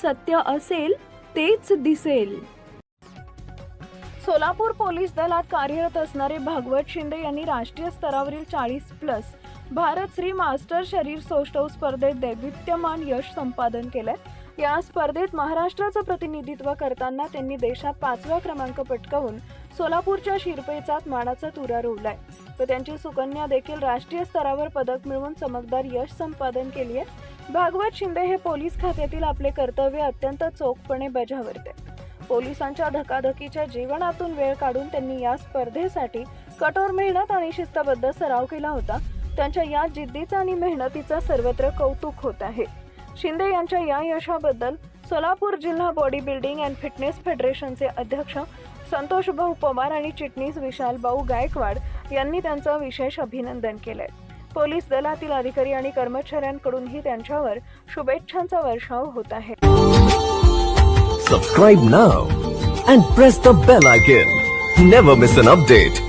सत्य असेल तेच दिसेल. सोलापूर पोलीस दलात कार्यरत असणारे भागवत शिंदे यांनी राष्ट्रीय स्तरावरील 40+ भारत श्री मास्टर शरीर सौष्ठव स्पर्धेत दैदिप्यमान यश संपादन केलंय. या स्पर्धेत महाराष्ट्राचं प्रतिनिधित्व करताना त्यांनी देशात 5वा क्रमांक पटकावून सोलापूरच्या शिरपेचात मानाचा तुरा रोवलाय. तर त्यांची सुकन्या देखील राष्ट्रीय स्तरावर पदक मिळवून चमकदार यश संपादन केली आहे. भागवत शिंदे हे पोलीस खात्यातील आपले कर्तव्य अत्यंत चोखपणे बजावते. पोलिसांच्या धकाधकीच्या जीवनातून वेळ काढून त्यांनी या स्पर्धेसाठी कठोर मेहनत आणि शिस्तबद्ध सराव केला होता. त्यांच्या या जिद्दीचा आणि मेहनतीचा सर्वत्र कौतुक होत आहे. शिंदे यांच्या या यशाबद्दल सोलापूर जिल्हा बॉडी बिल्डिंग अँड फिटनेस फेडरेशनचे अध्यक्ष संतोष भाऊ पवार आणि चिटणीस विशाल भाऊ गायकवाड यांनी त्यांचं विशेष अभिनंदन केलंय. पोलीस दलातील अधिकारी आणि कर्मचाऱ्यांकडूनही त्यांच्यावर शुभेच्छांचा वर्षाव होत आहे. Subscribe now and press the bell icon. Never miss an update.